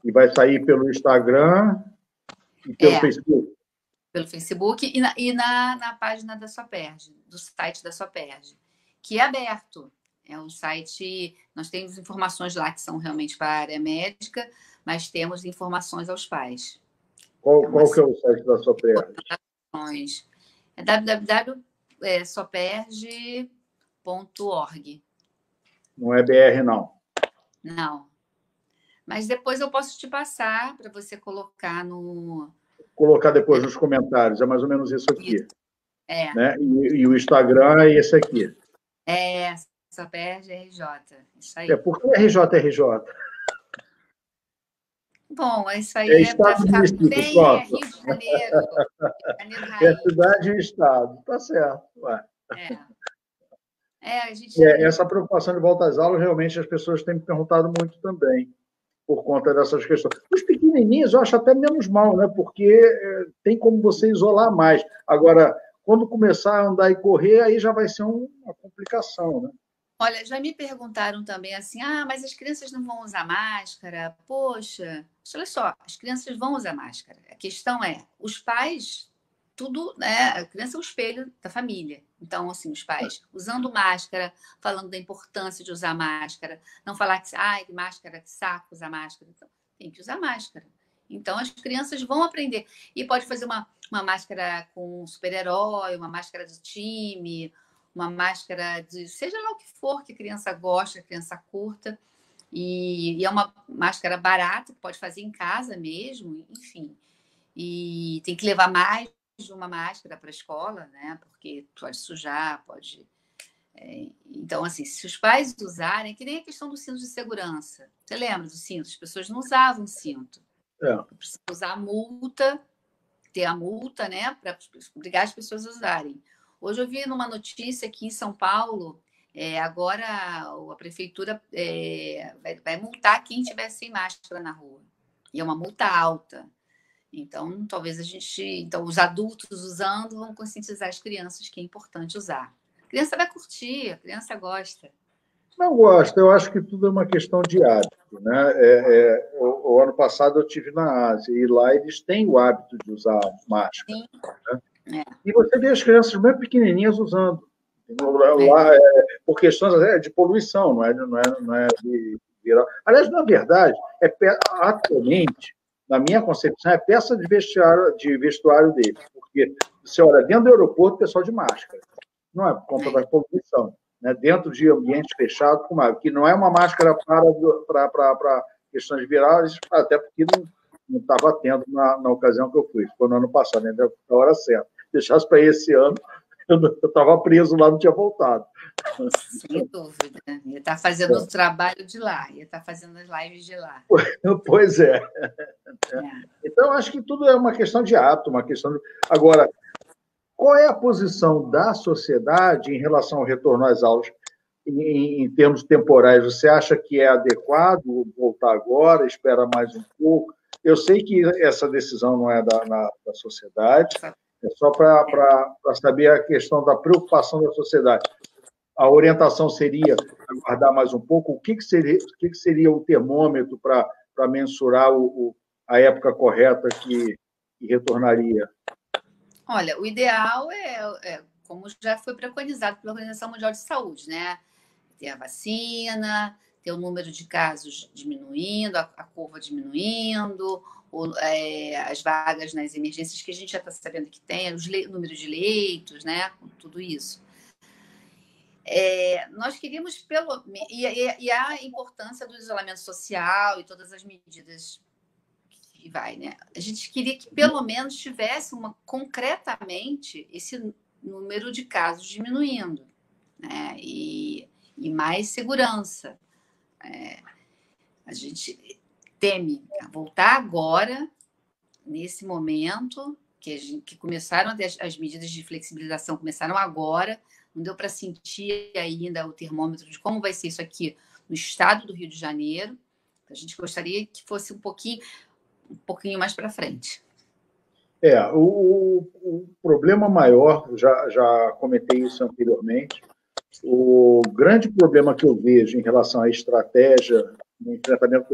E vai sair pelo Instagram e pelo Facebook? Pelo Facebook e na página da SOPERJ, do site da SOPERJ, que é aberto. É um site, nós temos informações lá que são realmente para a área médica, mas temos informações aos pais. Qual que é o site da SOPERJ? É www.soperj.org. Não é BR, não? Não. Mas depois eu posso te passar para você colocar no... Colocar depois nos comentários, é mais ou menos isso aqui. Isso. Né? E o Instagram é esse aqui. SOPERJ RJ. Isso aí. Por que RJ? Bom, isso aí é para ficar bem Rio de Janeiro. É cidade e estado. Tá certo. A gente... Essa preocupação de volta às aulas, realmente, as pessoas têm me perguntado muito também, por conta dessas questões. Os pequenininhos eu acho até menos mal, né? Porque tem como você isolar mais. Agora, quando começar a andar e correr, aí já vai ser uma complicação, né? Olha, já me perguntaram também assim, mas as crianças não vão usar máscara? Poxa, olha só, as crianças vão usar máscara. A questão é, os pais, tudo, né? A criança é o espelho da família. Então, assim, os pais usando máscara, falando da importância de usar máscara, não falar que máscara, que saco usar máscara. Então, tem que usar máscara. Então, as crianças vão aprender. E pode fazer uma máscara com um super-herói, uma máscara do time, uma máscara de seja lá o que for que a criança gosta, a criança curta. E é uma máscara barata, que pode fazer em casa mesmo, enfim. E tem que levar mais de uma máscara para a escola, né? Porque pode sujar, pode... Então, assim, se os pais usarem, que nem a questão do cinto de segurança. Você lembra do cinto? As pessoas não usavam cinto. Precisa usar a multa, ter a multa, né? Para obrigar as pessoas a usarem. Hoje eu vi numa notícia aqui em São Paulo, agora a prefeitura vai multar quem estiver sem máscara na rua. E é uma multa alta. Então, talvez então, os adultos usando vão conscientizar as crianças que é importante usar. A criança vai curtir, a criança gosta. Não gosta, eu acho que tudo é uma questão de hábito, né? O ano passado eu estive na Ásia e lá eles têm o hábito de usar máscara. Né? E você vê as crianças bem pequenininhas usando. Lá, por questões de poluição, não é de viral. Aliás, na verdade, atualmente, na minha concepção, é peça de vestuário deles, porque você olha dentro do aeroporto, o pessoal de máscara. Não é por conta da poluição. Né, dentro de ambientes fechados, que não é uma máscara para questões virais, até porque não estava tendo na ocasião que eu fui. Foi no ano passado, ainda na hora certa. Deixasse para esse ano, eu estava preso lá, não tinha voltado. Sem dúvida. Ia estar fazendo o trabalho de lá, ia estar fazendo as lives de lá. Pois é. Então, acho que tudo é uma questão de hábito, uma questão de... Agora, qual é a posição da sociedade em relação ao retorno às aulas, em termos temporais? Você acha que é adequado voltar agora, espera mais um pouco? Eu sei que essa decisão não é da sociedade, é só para saber a questão da preocupação da sociedade. A orientação seria aguardar mais um pouco? O que seria o termômetro para mensurar a época correta que retornaria? Olha, o ideal como já foi preconizado pela Organização Mundial de Saúde, né? Ter a vacina, ter o número de casos diminuindo, a curva diminuindo, as vagas nas emergências que a gente já está sabendo que tem, o número de leitos, né? Tudo isso. Nós queríamos e a importância do isolamento social e todas as medidas que vai, né? A gente queria que pelo menos tivesse concretamente esse número de casos diminuindo, né? E mais segurança. A gente teme voltar agora, nesse momento, que começaram as medidas de flexibilização, começaram agora, não deu para sentir ainda o termômetro de como vai ser isso aqui no estado do Rio de Janeiro. A gente gostaria que fosse um pouquinho mais para frente. O problema maior, já comentei isso anteriormente, o grande problema que eu vejo em relação à estratégia no enfrentamento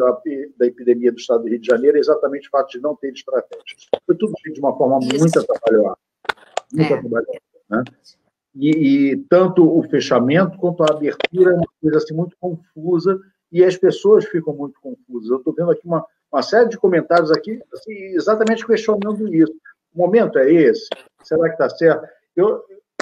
da epidemia do estado do Rio de Janeiro é exatamente o fato de não ter estratégia. Foi tudo feito de uma forma muito atrapalhada. Muito atrapalhada, né? E tanto o fechamento quanto a abertura é uma coisa assim, muito confusa e as pessoas ficam muito confusas. Eu estou vendo aqui uma série de comentários aqui assim, exatamente questionando isso. O momento é esse? Será que está certo?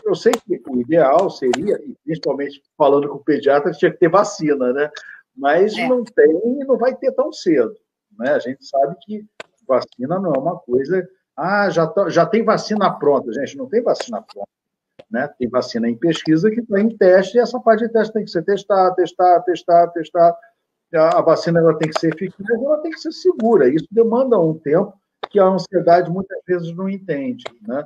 Eu sei que o ideal seria, e principalmente falando com o pediatra, que tinha que ter vacina, né? Mas não tem e não vai ter tão cedo. Né? A gente sabe que vacina não é uma coisa... já tem vacina pronta. Gente, não tem vacina pronta. Né? Tem vacina em pesquisa que está em teste e essa parte de teste tem que ser testada. A vacina ela tem que ser eficaz, ela tem que ser segura. Isso demanda um tempo que a ansiedade muitas vezes não entende. Né?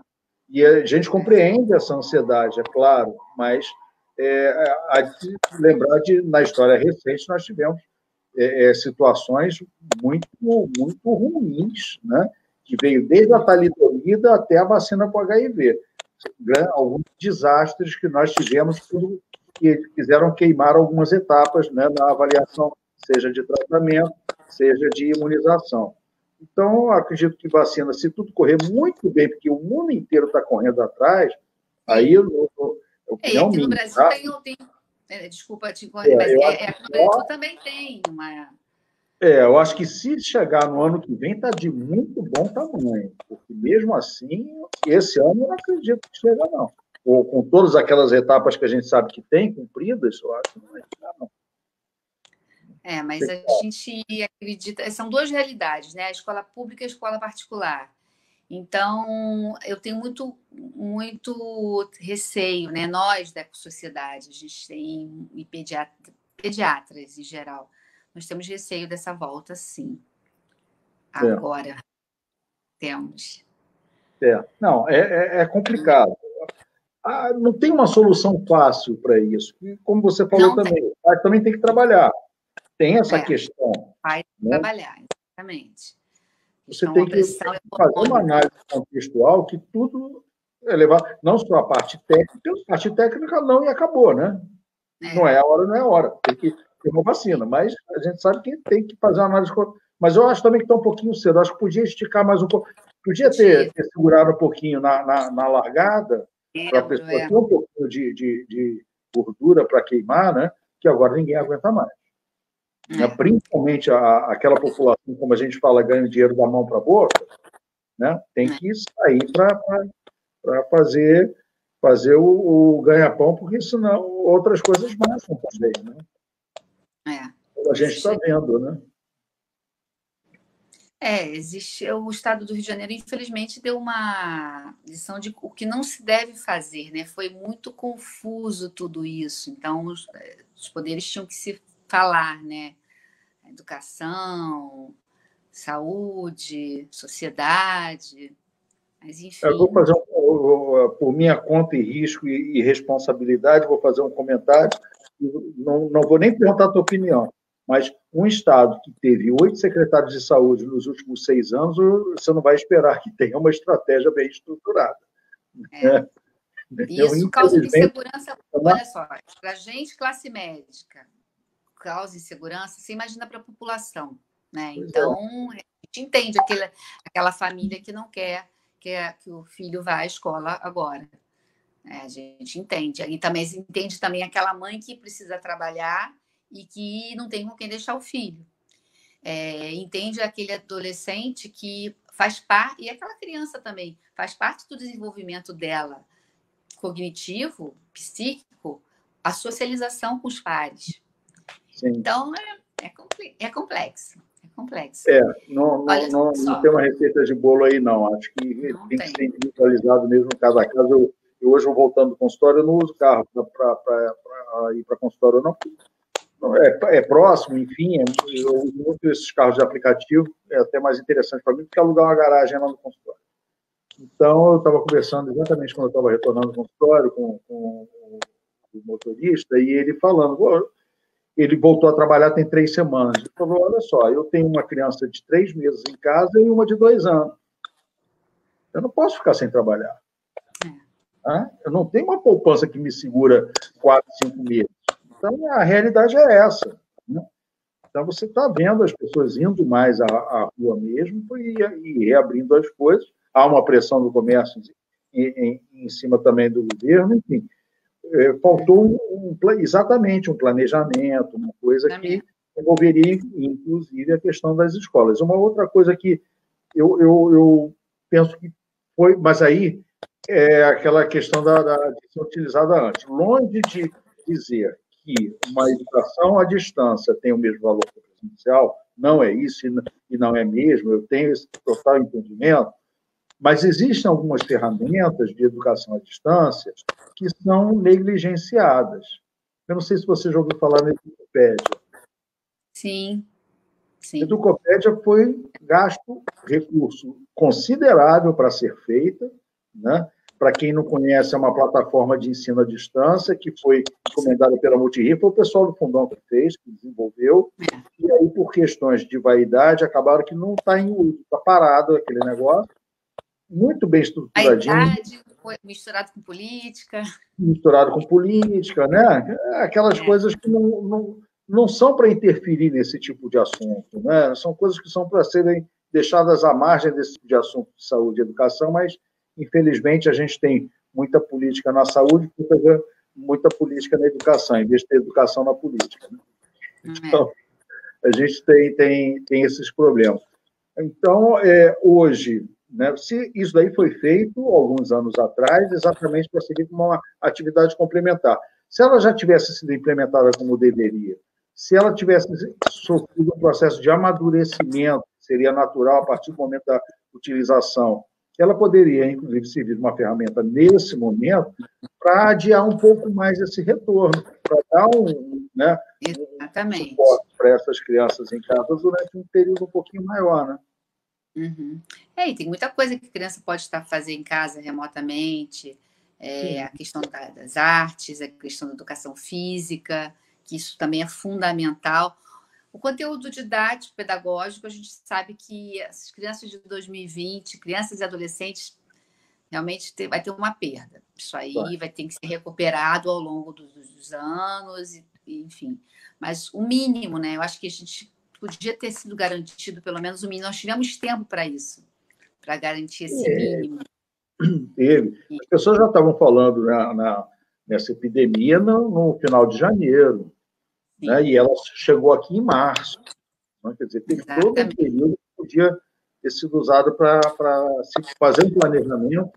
E a gente compreende essa ansiedade, é claro, mas há de lembrar na história recente, nós tivemos situações muito, muito ruins, né? Que veio desde a talidomida até a vacina para o HIV. Alguns desastres que nós tivemos que quiseram queimar algumas etapas, né, na avaliação, seja de tratamento, seja de imunização. Então, acredito que vacina, se tudo correr muito bem, porque o mundo inteiro está correndo atrás, aí aqui no Brasil tem desculpa te correr, mas aqui no Brasil também tem uma... eu acho que se chegar no ano que vem, está de muito bom tamanho, porque mesmo assim, esse ano eu não acredito que chega, não. Ou com todas aquelas etapas que a gente sabe que tem cumpridas, eu acho que não vai chegar, não. Mas a gente acredita... São duas realidades, né? A escola pública e a escola particular. Então, eu tenho muito receio, né? Nós da ecossociedade, a gente tem e pediatras em geral, nós temos receio dessa volta, sim. Agora temos. Não, é complicado. Não tem uma solução fácil para isso. E, como você falou também, também tem que trabalhar. Tem essa questão. Vai trabalhar, exatamente. Você tem que fazer uma análise contextual que tudo é levar, não só a parte técnica não e acabou, né? Não é a hora, não é a hora. Tem que ter uma vacina, mas a gente sabe que tem que fazer uma análise. Mas eu acho também que está um pouquinho cedo. Acho que podia esticar mais um pouco. Podia ter segurado um pouquinho na largada, para a pessoa ter um pouquinho de gordura para queimar, né? Que agora ninguém aguenta mais. Principalmente aquela população, como a gente fala, ganha dinheiro da mão para a boca, né? Tem que sair para fazer o ganha-pão, porque senão outras coisas marcham também, né? A gente está vendo, né? Existe. O Estado do Rio de Janeiro, infelizmente, deu uma lição de o que não se deve fazer, né? Foi muito confuso tudo isso. Então, os poderes tinham que se falar, né? Educação, saúde, sociedade. Mas, enfim. Eu vou fazer, por minha conta e risco e responsabilidade, vou fazer um comentário. Não vou nem perguntar a tua opinião, mas um Estado que teve 8 secretários de saúde nos últimos 6 anos, você não vai esperar que tenha uma estratégia bem estruturada. Isso causa insegurança. Olha só, para a gente, classe médica, causa insegurança, você imagina para a população, né? Então, a gente entende aquela família que não quer que o filho vá à escola agora. A gente entende. Mas entende também aquela mãe que precisa trabalhar e que não tem com quem deixar o filho. Entende aquele adolescente que faz parte, e aquela criança também, faz parte do desenvolvimento dela, cognitivo, psíquico, a socialização com os pares. Sim. Então, é complexo. Não tem uma receita de bolo aí, não. Acho que tem que ser individualizado mesmo cada caso. Eu hoje, voltando do consultório, eu não uso carro para ir para consultório, não. É próximo, enfim, eu uso muito esses carros de aplicativo, é até mais interessante para mim do que alugar uma garagem lá no consultório. Então, eu estava conversando exatamente quando eu estava retornando do consultório com o motorista, e ele falando, ele voltou a trabalhar tem 3 semanas. Ele falou, olha só, eu tenho uma criança de 3 meses em casa e uma de 2 anos. Eu não posso ficar sem trabalhar. Eu não tenho uma poupança que me segura 4, 5 meses. Então, a realidade é essa. Né? Então, você está vendo as pessoas indo mais à rua mesmo e reabrindo as coisas. Há uma pressão do comércio em cima também do governo. Enfim, faltou exatamente um planejamento, uma coisa que envolveria, inclusive, a questão das escolas. Uma outra coisa que eu penso que foi... Mas aí é aquela questão de ser utilizada antes. Longe de dizer que uma educação à distância tem o mesmo valor que a presencial, não é isso e não é mesmo, eu tenho esse total entendimento, mas existem algumas ferramentas de educação à distância que são negligenciadas. Eu não sei se você já ouviu falar na Educopédia. Sim. A Educopédia foi gasto recurso considerável para ser feita, né? Para quem não conhece, é uma plataforma de ensino à distância que foi encomendada pela Multirio, foi o pessoal do Fundão que fez, que desenvolveu, e aí, por questões de vaidade, acabaram que não está em uso, está parado aquele negócio, muito bem estruturadinho. A idade foi misturado com política. Misturado com política, né? Aquelas coisas que não são para interferir nesse tipo de assunto, né? São coisas que são para serem deixadas à margem desse tipo de assunto de saúde e educação, mas infelizmente, a gente tem muita política na saúde, muita política na educação, em vez de ter educação na política. Né? Então, a gente tem esses problemas. Então, hoje, né, se isso daí foi feito alguns anos atrás, exatamente para servir como uma atividade complementar. Se ela já tivesse sido implementada como deveria, se ela tivesse sofrido um processo de amadurecimento, que seria natural a partir do momento da utilização, ela poderia, inclusive, servir de uma ferramenta nesse momento para adiar um pouco mais esse retorno, para dar né, um Exatamente. suporte para essas crianças em casa durante um período um pouquinho maior, né? Uhum. E tem muita coisa que a criança pode estar fazendo em casa remotamente, a questão das artes, a questão da educação física, que isso também é fundamental. O conteúdo didático, pedagógico, a gente sabe que as crianças de 2020, crianças e adolescentes, realmente vai ter uma perda. Isso aí vai ter que ser recuperado ao longo dos anos, enfim. Mas o mínimo, né? Eu acho que a gente podia ter sido garantido pelo menos o mínimo. Nós tivemos tempo para isso, para garantir esse mínimo. As pessoas já estavam falando nessa epidemia no final de janeiro, né? E ela chegou aqui em março. Né? Quer dizer, teve todo um período que podia ter sido usado para se fazer um planejamento,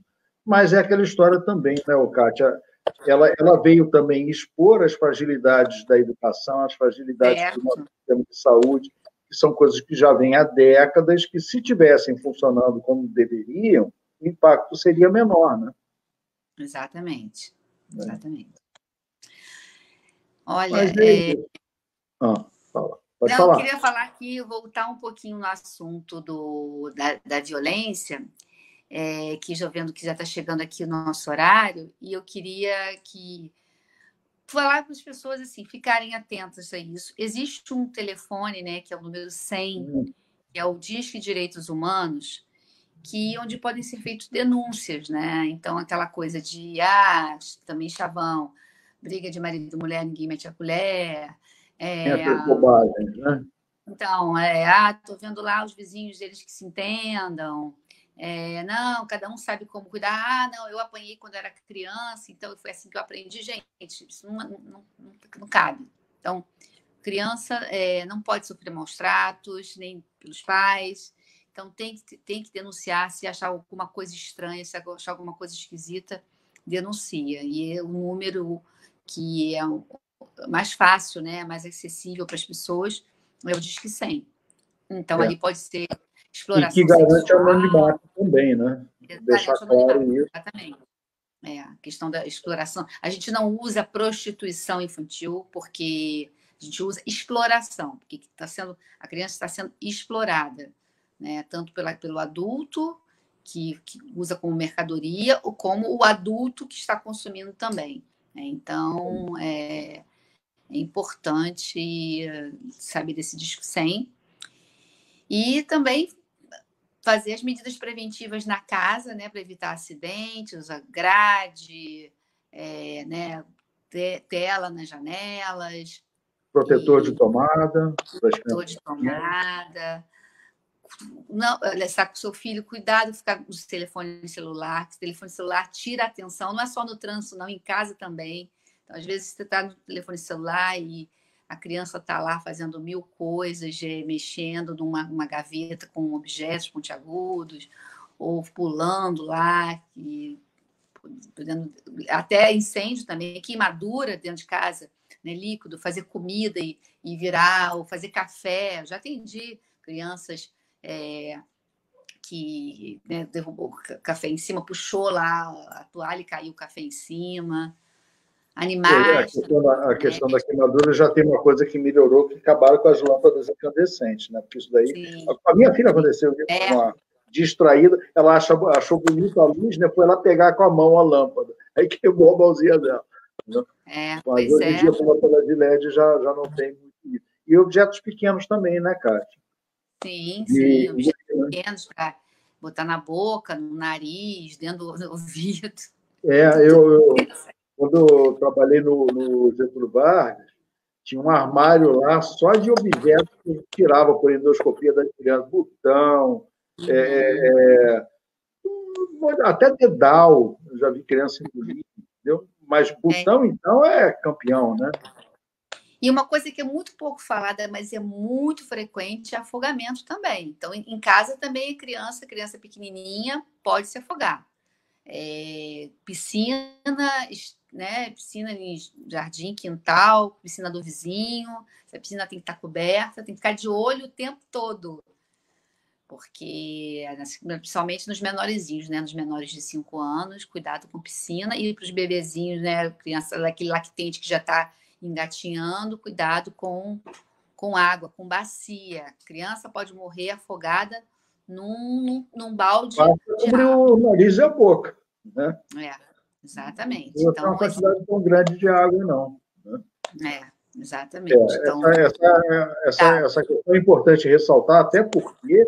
mas é aquela história também, né, Kátia? Ela veio também expor as fragilidades da educação, as fragilidades do nosso sistema de saúde, que são coisas que já vêm há décadas, que se tivessem funcionando como deveriam, o impacto seria menor, né? Exatamente. Exatamente. Olha, fala. Pode não, falar. eu queria falar aqui, voltar um pouquinho no assunto da violência, que já vendo que já está chegando aqui o nosso horário, e eu queria falar para as pessoas assim, ficarem atentas a isso. Existe um telefone, né, que é o número 100, que é o Disque Direitos Humanos, onde podem ser feitas denúncias, né? Então, aquela coisa de, também chavão, briga de marido e mulher, ninguém mete a colher. Essas bobagens, né? Então, tô vendo lá os vizinhos deles que se entendam. Não, cada um sabe como cuidar. Não, eu apanhei quando era criança, então foi assim que eu aprendi. Gente, isso não cabe. Então, criança não pode sofrer maus tratos, nem pelos pais. Então, tem que denunciar. Se achar alguma coisa estranha, se achar alguma coisa esquisita, denuncia. E o número que é mais fácil, né, mais acessível para as pessoas, é o Disque 100. Então, ali pode ser exploração sexual. E que garante anonimato também, né? Deixar claro isso. Exatamente. A questão da exploração. A gente não usa prostituição infantil porque a gente usa exploração, porque a criança está sendo explorada, né? Tanto pelo adulto, que usa como mercadoria, ou como o adulto que está consumindo também. Então, é importante saber desse Disque 100. E também fazer as medidas preventivas na casa, né, para evitar acidentes, usar grade, né, tela nas janelas. Protetor de tomada. Protetor de tomada. Não, estar com seu filho, cuidado de ficar com o telefone celular, que o telefone celular tira a atenção, não é só no trânsito, não, em casa também. Então, às vezes, você está no telefone celular e a criança está lá fazendo mil coisas, mexendo numa gaveta com objetos pontiagudos, ou pulando lá, até incêndio também, queimadura dentro de casa, né, líquido, fazer comida e virar, ou fazer café. Eu já atendi crianças que, né, derrubou o café em cima, puxou lá a toalha e caiu o café em cima. Animais. A questão da queimadura já tem uma coisa que melhorou, que acabaram com as lâmpadas incandescentes, né? Porque isso daí. Sim. A minha filha aconteceu uma distraída, ela achou bonita a luz, né? Foi lá pegar com a mão a lâmpada. Aí queimou a mãozinha dela. Né? Mas hoje em dia, com a lâmpada de LED, já não tem muito isso. E objetos pequenos também, né, Kátia? Sim, objetos pequenos para botar na boca, no nariz, dentro do ouvido. Quando eu trabalhei no Getúlio Vargas, tinha um armário lá só de objetos que eu tirava por endoscopia das crianças, botão, até dedal, eu já vi criança engolir, entendeu? Mas botão, então, é campeão, né? E uma coisa que é muito pouco falada, mas é muito frequente, é afogamento também. Então, em casa também, criança pequenininha pode se afogar. Piscina, né? Piscina em jardim, quintal, piscina do vizinho. A piscina tem que estar coberta, tem que ficar de olho o tempo todo. porque principalmente nos menorzinhos, né? Nos menores de 5 anos, cuidado com piscina, e para os bebezinhos, né? Criança, aquele lactente que já está engatinhando, cuidado com água, com bacia. A criança pode morrer afogada num balde de sobre água. o nariz e a boca, né? Exatamente. Não é uma quantidade tão grande de água, não. Né? Exatamente. Então, essa questão é importante ressaltar, até porque,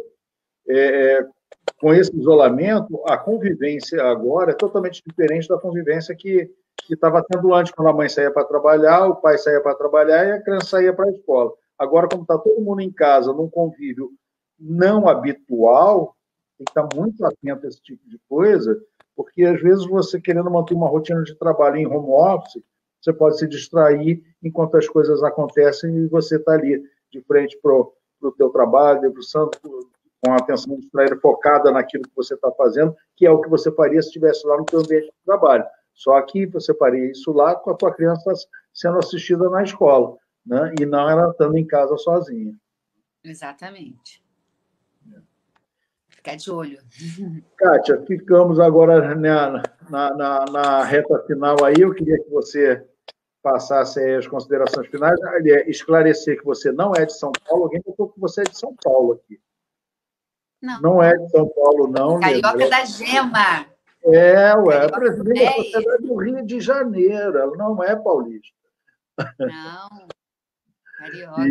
com esse isolamento, a convivência agora é totalmente diferente da convivência que estava tendo antes, quando a mãe saía para trabalhar, o pai saía para trabalhar e a criança saía para a escola. Agora, como está todo mundo em casa, num convívio não habitual, tem que estar muito atento a esse tipo de coisa, porque, às vezes, você querendo manter uma rotina de trabalho em home office, você pode se distrair enquanto as coisas acontecem e você está ali de frente para o teu trabalho, debruçando com a atenção distraída, focada naquilo que você está fazendo, que é o que você faria se estivesse lá no teu ambiente de trabalho. Só que você faria isso lá com a tua criança sendo assistida na escola, né? E não ela estando em casa sozinha. Exatamente. Ficar de olho. Kátia, ficamos agora na reta final aí. Eu queria que você passasse aí as considerações finais, esclarecer que você não é de São Paulo. Alguém botou que você é de São Paulo aqui. Não é de São Paulo, não. Carioca da Gema. Presidente da Sociedade do Rio de Janeiro. Ela não é paulista. Não, carioca.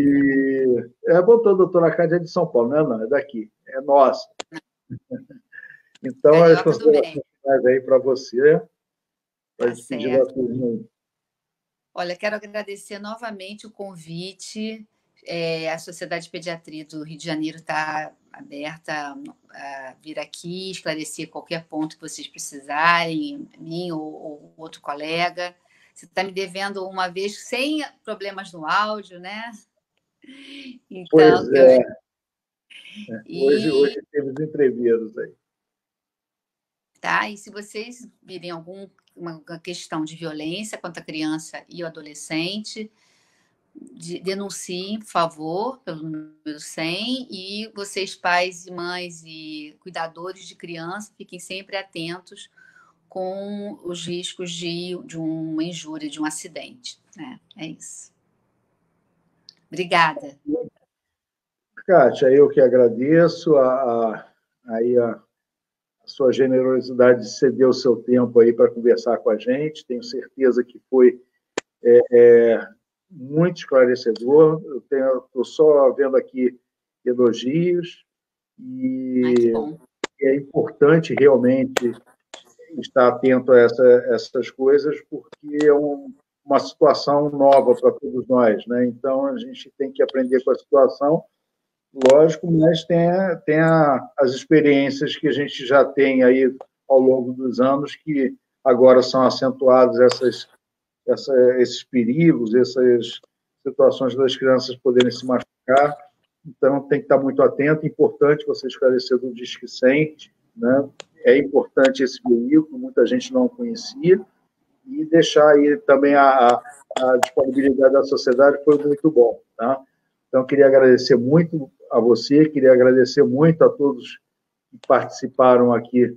Botou a doutora Cádia de São Paulo, não é daqui, é nossa. Então, carioca as considerações finais aí para você, para despedir da turma aí. Olha, quero agradecer novamente o convite. A Sociedade de Pediatria do Rio de Janeiro está aberta a vir aqui, esclarecer qualquer ponto que vocês precisarem, mim ou outro colega. Você está me devendo uma vez sem problemas no áudio, né? Então, pois é. Hoje temos entrevistas aí. Tá? E se vocês virem alguma questão de violência contra a criança e o adolescente, denunciem, por favor, pelo número 100, e vocês, pais e mães e cuidadores de criança, fiquem sempre atentos com os riscos de uma injúria, de um acidente. É isso. Obrigada. Kátia, eu que agradeço a sua generosidade de ceder o seu tempo aí para conversar com a gente. Tenho certeza que foi muito esclarecedor. Eu estou só vendo aqui elogios e é importante realmente estar atento a essas coisas, porque é uma situação nova para todos nós, né? Então, a gente tem que aprender com a situação, lógico, mas tem as experiências que a gente já tem aí ao longo dos anos, que agora são acentuados esses perigos, essas situações das crianças poderem se machucar. Então, tem que estar muito atento. É importante você esclarecer do Disque 100, né? É importante esse veículo, muita gente não conhecia, e deixar aí também a disponibilidade da sociedade foi muito bom, tá? Então, queria agradecer muito a você, queria agradecer muito a todos que participaram aqui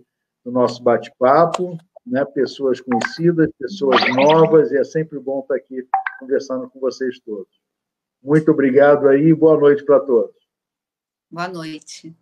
do nosso bate-papo, né? Pessoas conhecidas, pessoas novas, e é sempre bom estar aqui conversando com vocês todos. Muito obrigado aí e boa noite para todos. Boa noite.